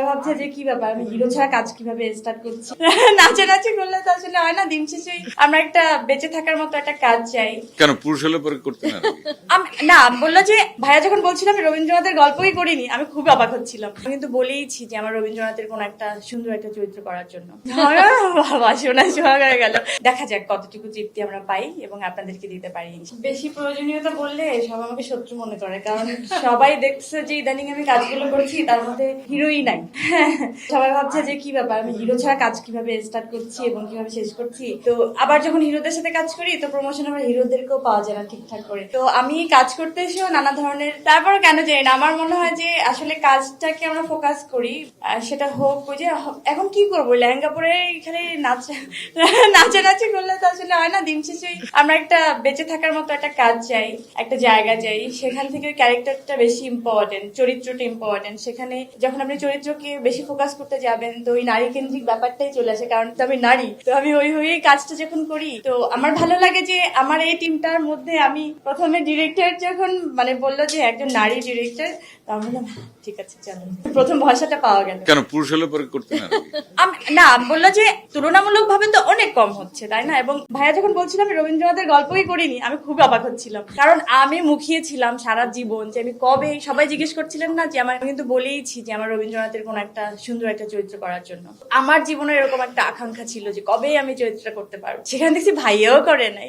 ভাবছে যে কি ব্যাপার, আমি হিরো ছাড়া কাজ কিভাবে স্টার্ট করছি। নাচানাচি করলে তো আসলে হয় না, দিন শেষে আমরা একটা বেঁচে থাকার মতো একটা কাজ চাই। কেন পুরুষ হলে পরে করতে না? না, বললো যে ভাইয়া যখন বলছিল আমি রবীন্দ্রনাথের গল্পই করিনি, আমি খুব অবাক হচ্ছিলাম। আমি কিন্তু বলেইছি যে আমার রবীন্দ্রনাথের কোন একটা সুন্দর একটা চরিত্র করার জন্য। বাবা শোনা সোহাগ হয়ে গেল। দেখা যাক কতটুকু তৃপ্তি আমরা পাই এবং আপনাদেরকে দিতে পারি। বেশি প্রয়োজনীয়তা বললে সব আমাকে শত্রু মনে করে, কারণ সবাই দেখছে যে ইদানিং আমি কাজগুলো করছি তার মধ্যে হিরোই নাই। সবাই ভাবছে যে কি ব্যাপার, আমি হিরো ছাড়া কাজ কিভাবে স্টার্ট করছি এবং কিভাবে শেষ করছি। তো আবার যখন হিরোদের সাথে কাজ করি তো প্রমোশন আমার হিরোদেরকেও পাওয়া যায় না ঠিকঠাক করে। তো আমি কাজ করতে এসেও নানা ধরনের, তারপর কেন জানি না আমার মনে হয় যে আসলে কাজটাকে আমরা ফোকাস করি, সেটা হোক ওই যে এখন কি করবো লেহেঙ্গা পরে এখানে নাচানাচি করলে তো আসলে হয় না, দিন শেষে আমরা একটা বেঁচে থাকার মতো একটা কাজ চাই, একটা জায়গা চাই। সেখান থেকে ওই ক্যারেক্টারটা বেশি ইম্পর্টেন্ট, চরিত্রটা ইম্পর্টেন্ট। সেখানে যখন আপনি চরিত্রকে বেশি ফোকাস করতে যাবেন তো ওই নারী কেন্দ্রিক ব্যাপারটাই চলে আসে, কারণ তো আমি নারী। তো আমি ওই হয়েই কাজটা যখন করি তো আমার ভালো লাগে যে আমার এই টিমটার মধ্যে আমি প্রথমে ডিরেক্টর যখন মানে বললো যে একজন নারী ডিরেক্টর, তখন বললাম ঠিক আছে চলো, প্রথম ভরসাটা পাওয়া গেল। কেন পুরুষ হলে পরে করতে না? না, বললো যে তুলনামূলক ভাবে তো অনেক কম হচ্ছে তাই না। এবং ভাইয়া যখন বলছিল আমি রবীন্দ্রনাথের গল্পই করিনি, আমি খুব অবাক হচ্ছিলাম, কারণ আমি মুখিয়েছিলাম সারা জীবন যে আমি কবে, সবাই জিজ্ঞেস করছিলেন না যে আমার, কিন্তু বলেইছি যে আমার রবীন্দ্রনাথের কোন একটা সুন্দর একটা চরিত্র করার জন্য। আমার জীবনে এরকম একটা আকাঙ্ক্ষা ছিল যে কবে আমি চরিত্রটা করতে পারবো, সেখানে দেখছি ভাইয়াও করে নাই।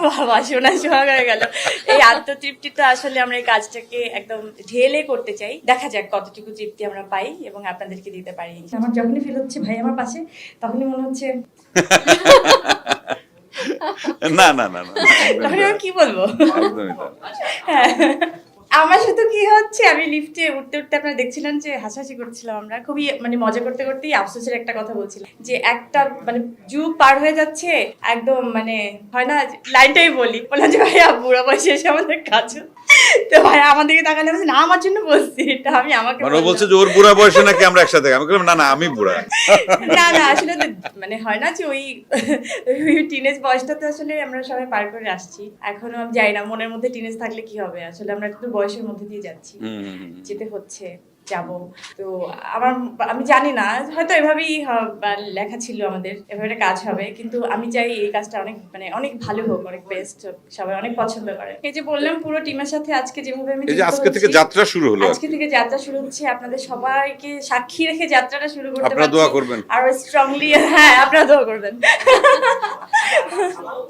বাবা শোনা সোহাগ হয়ে গেল। এই আত্মতৃপ্তিটা আসলে আমরা এই কাজটাকে একদম ঢেলে করতে চাই। দেখা যাক কতটুকু তৃপ্তি আমরা পাই এবং আপনাদেরকে দিতে পারি। আমার যখনই ফিল হচ্ছে ভাই আমার পাশে, তখনই মনে হচ্ছে না না না না, তখন আমি কি বলবো। একদমই না। হ্যাঁ, আমার সাথে কি হচ্ছে, আমি লিফটে উঠতে উঠতে আপনারা দেখছিলেন যে হাসাহাসি করছিলাম, আমরা খুবই মানে মজা করতে করতেই আফসোসের একটা কথা বলছিলাম যে একটা মানে যুগ পার হয়ে যাচ্ছে একদম, মানে হয় না লাইনটাই বললাম যে ভাইয়া বুড়া বয়সে এসে আমাদের কাজ, তো ভাই আমাদেরকে তাকালে বলছে না আমার জন্য বলছি, এটা আমি আমাকে মানে ও বলছে যে ওর বুড়া বয়সে নাকি আমরা একসাথে, আমি বললাম না না আমি বুড়া। না না, আসলে তো মানে হয় না যে ওই টিনেজ বয়সটা তো আসলে আমরা সবাই পার করে আসছি, এখনো আমি যাই না মনের মধ্যে টিনেজ থাকলে কি হবে, আসলে আমরা একটু বয়সের মধ্যে দিয়ে যাচ্ছি, যেতে হচ্ছে, যাব। তো আমি জানি না, হয়তো এভাবেই লেখা ছিল আমাদের, এভাবে একটা কাজ হবে, কিন্তু আমি চাই এই কাজটা অনেক মানে অনেক ভালো হোক, অনেক বেস্ট হোক, সবাই অনেক পছন্দ করে। এই যে বললাম পুরো টিমের সাথে আজকে যেভাবে আমি এই যে আজকে থেকে যাত্রা শুরু হলো, আজকে থেকে যাত্রা শুরু হচ্ছে, আপনাদের সবাইকে সাক্ষী রেখে যাত্রাটা শুরু করতে আপনারা দোয়া করবেন আর স্ট্রংলি, হ্যাঁ আপনারা দোয়া করবেন।